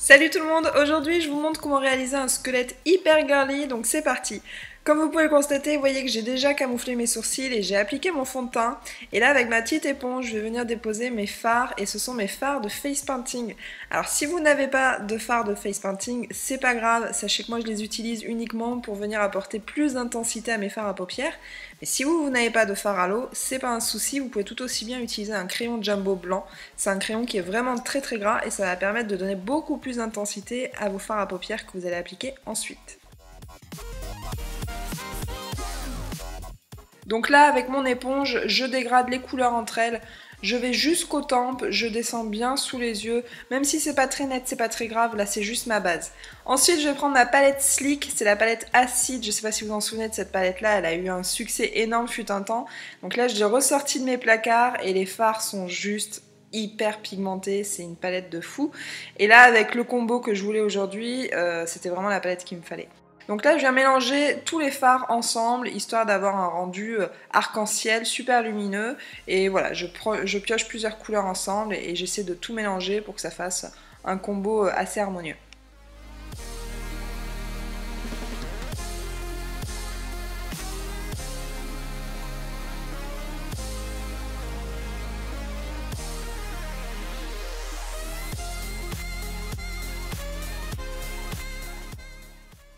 Salut tout le monde, aujourd'hui je vous montre comment réaliser un squelette hyper girly, donc c'est parti. Comme vous pouvez le constater, vous voyez que j'ai déjà camouflé mes sourcils et j'ai appliqué mon fond de teint. Et là avec ma petite éponge, je vais venir déposer mes fards et ce sont mes fards de face painting. Alors si vous n'avez pas de fards de face painting, c'est pas grave, sachez que moi je les utilise uniquement pour venir apporter plus d'intensité à mes fards à paupières. Mais si vous n'avez pas de fard à l'eau, c'est pas un souci, vous pouvez tout aussi bien utiliser un crayon Jumbo blanc. C'est un crayon qui est vraiment très gras et ça va permettre de donner beaucoup plus d'intensité à vos fards à paupières que vous allez appliquer ensuite. Donc là, avec mon éponge, je dégrade les couleurs entre elles. Je vais jusqu'aux tempes, je descends bien sous les yeux. Même si c'est pas très net, c'est pas très grave, là c'est juste ma base. Ensuite, je vais prendre ma palette Sleek, c'est la palette acide. Je sais pas si vous vous en souvenez de cette palette-là, elle a eu un succès énorme fut un temps. Donc là, je l'ai ressortie de mes placards et les fards sont juste hyper pigmentés, c'est une palette de fou. Et là, avec le combo que je voulais aujourd'hui, c'était vraiment la palette qu'il me fallait. Donc là, je viens mélanger tous les fards ensemble, histoire d'avoir un rendu arc-en-ciel super lumineux. Et voilà, je pioche plusieurs couleurs ensemble et j'essaie de tout mélanger pour que ça fasse un combo assez harmonieux.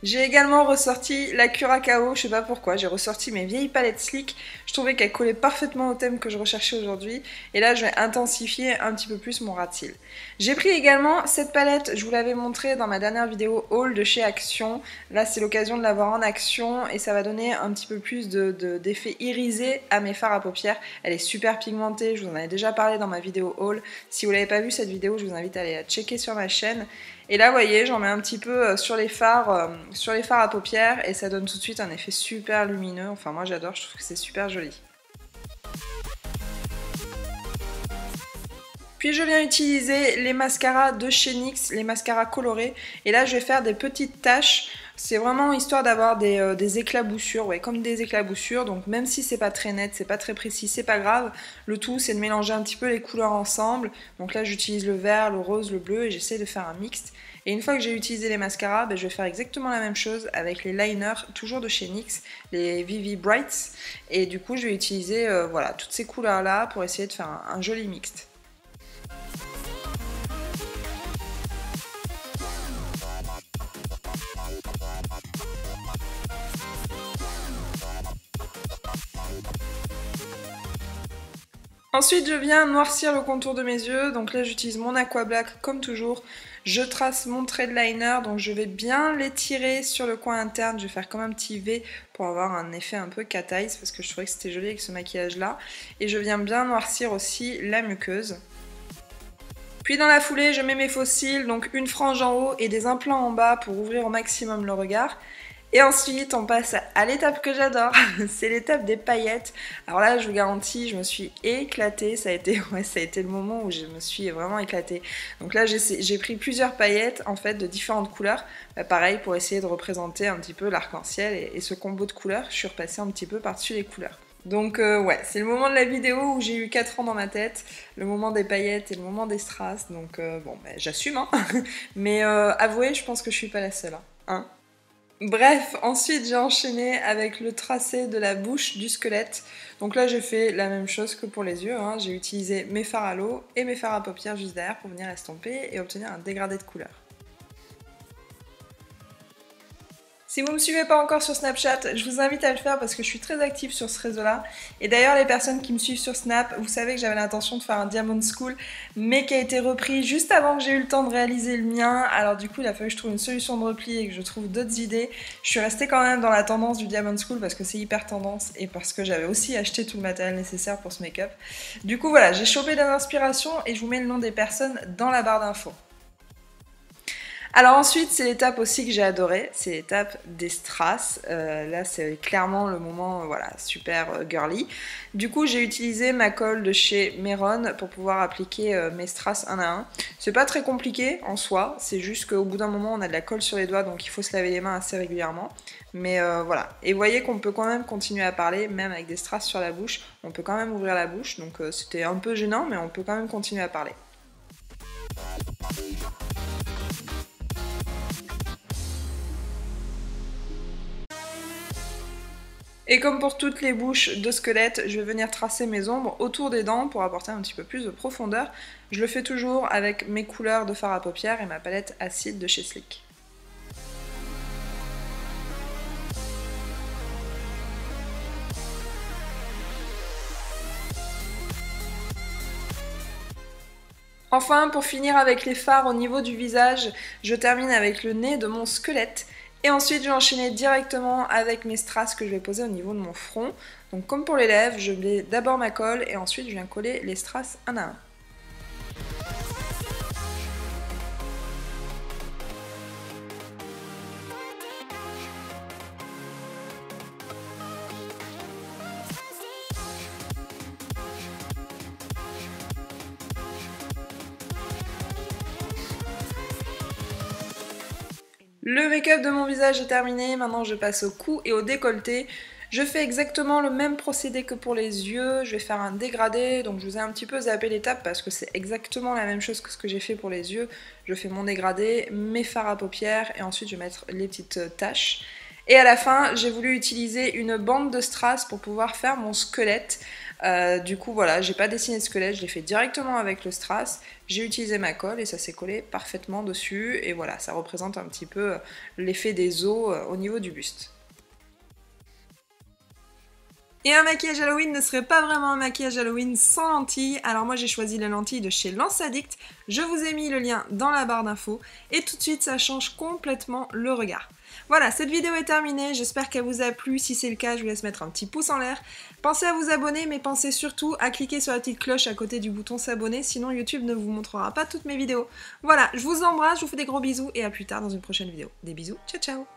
J'ai également ressorti la Curacao, je sais pas pourquoi, j'ai ressorti mes vieilles palettes Sleek, je trouvais qu'elles collaient parfaitement au thème que je recherchais aujourd'hui, et là je vais intensifier un petit peu plus mon ras de cils. J'ai pris également cette palette, je vous l'avais montré dans ma dernière vidéo haul de chez Action, là c'est l'occasion de la voir en action, et ça va donner un petit peu plus d'effet irisé à mes fards à paupières. Elle est super pigmentée, je vous en avais déjà parlé dans ma vidéo haul, si vous l'avez pas vu cette vidéo, je vous invite à aller la checker sur ma chaîne. Et là, vous voyez, j'en mets un petit peu sur les fards à paupières et ça donne tout de suite un effet super lumineux. Enfin, moi j'adore, je trouve que c'est super joli. Puis je viens utiliser les mascaras de chez NYX, les mascaras colorés. Et là, je vais faire des petites taches. C'est vraiment histoire d'avoir des éclaboussures, ouais, comme des éclaboussures. Donc même si c'est pas très net, c'est pas très précis, c'est pas grave. Le tout, c'est de mélanger un petit peu les couleurs ensemble. Donc là, j'utilise le vert, le rose, le bleu et j'essaie de faire un mixte. Et une fois que j'ai utilisé les mascaras, je vais faire exactement la même chose avec les liners, toujours de chez NYX, les Vivi Brights. Et du coup, je vais utiliser voilà, toutes ces couleurs-là pour essayer de faire un joli mixte. Ensuite, je viens noircir le contour de mes yeux. Donc là, j'utilise mon Aqua Black comme toujours. Je trace mon trait de liner, donc je vais bien l'étirer sur le coin interne. Je vais faire comme un petit V pour avoir un effet un peu cat eyes parce que je trouvais que c'était joli avec ce maquillage-là. Et je viens bien noircir aussi la muqueuse. Puis dans la foulée, je mets mes faux cils, donc une frange en haut et des implants en bas pour ouvrir au maximum le regard. Et ensuite, on passe à l'étape que j'adore, c'est l'étape des paillettes. Alors là, je vous garantis, je me suis éclatée, ça a été le moment où je me suis vraiment éclatée. Donc là, j'ai pris plusieurs paillettes, en fait, de différentes couleurs. Pareil, pour essayer de représenter un petit peu l'arc-en-ciel et ce combo de couleurs, je suis repassée un petit peu par-dessus les couleurs. Donc ouais, c'est le moment de la vidéo où j'ai eu 4 ans dans ma tête, le moment des paillettes et le moment des strass, donc bon, j'assume, hein. Mais avouez, je pense que je suis pas la seule, hein. Bref, ensuite j'ai enchaîné avec le tracé de la bouche du squelette. Donc là j'ai fait la même chose que pour les yeux, hein. J'ai utilisé mes fards à l'eau et mes fards à paupières juste derrière pour venir estomper et obtenir un dégradé de couleur. Si vous ne me suivez pas encore sur Snapchat, je vous invite à le faire parce que je suis très active sur ce réseau-là. Et d'ailleurs, les personnes qui me suivent sur Snap, vous savez que j'avais l'intention de faire un Diamond School, mais qui a été repris juste avant que j'ai eu le temps de réaliser le mien. Alors du coup, il a fallu que je trouve une solution de repli et que je trouve d'autres idées. Je suis restée quand même dans la tendance du Diamond School parce que c'est hyper tendance et parce que j'avais aussi acheté tout le matériel nécessaire pour ce make-up. Du coup, voilà, j'ai chopé des inspirations et je vous mets le nom des personnes dans la barre d'infos. Alors ensuite, c'est l'étape aussi que j'ai adorée, c'est l'étape des strass. Là, c'est clairement le moment voilà, super girly. Du coup, j'ai utilisé ma colle de chez Meron pour pouvoir appliquer mes strass un à un. C'est pas très compliqué en soi, c'est juste qu'au bout d'un moment, on a de la colle sur les doigts, donc il faut se laver les mains assez régulièrement. Mais voilà, et vous voyez qu'on peut quand même continuer à parler, même avec des strass sur la bouche. On peut quand même ouvrir la bouche, donc c'était un peu gênant, mais on peut quand même continuer à parler. Et comme pour toutes les bouches de squelette, je vais venir tracer mes ombres autour des dents pour apporter un petit peu plus de profondeur. Je le fais toujours avec mes couleurs de fard à paupières et ma palette acide de chez Sleek. Enfin, pour finir avec les fards au niveau du visage, je termine avec le nez de mon squelette. Et ensuite, je vais enchaîner directement avec mes strass que je vais poser au niveau de mon front. Donc comme pour les lèvres, je mets d'abord ma colle et ensuite je viens coller les strass un à un. Le make-up de mon visage est terminé, maintenant je passe au cou et au décolleté. Je fais exactement le même procédé que pour les yeux, je vais faire un dégradé, donc je vous ai un petit peu zappé l'étape parce que c'est exactement la même chose que ce que j'ai fait pour les yeux. Je fais mon dégradé, mes fards à paupières et ensuite je vais mettre les petites taches. Et à la fin, j'ai voulu utiliser une bande de strass pour pouvoir faire mon squelette. Du coup, voilà, j'ai pas dessiné de squelette, je l'ai fait directement avec le strass. J'ai utilisé ma colle et ça s'est collé parfaitement dessus. Et voilà, ça représente un petit peu l'effet des os au niveau du buste. Et un maquillage Halloween ne serait pas vraiment un maquillage Halloween sans lentilles. Alors moi j'ai choisi les lentilles de chez Lens Addict. Je vous ai mis le lien dans la barre d'infos. Et tout de suite ça change complètement le regard. Voilà, cette vidéo est terminée, j'espère qu'elle vous a plu. Si c'est le cas, je vous laisse mettre un petit pouce en l'air. Pensez à vous abonner, mais pensez surtout à cliquer sur la petite cloche à côté du bouton s'abonner, sinon YouTube ne vous montrera pas toutes mes vidéos. Voilà, je vous embrasse, je vous fais des gros bisous et à plus tard dans une prochaine vidéo. Des bisous, ciao ciao!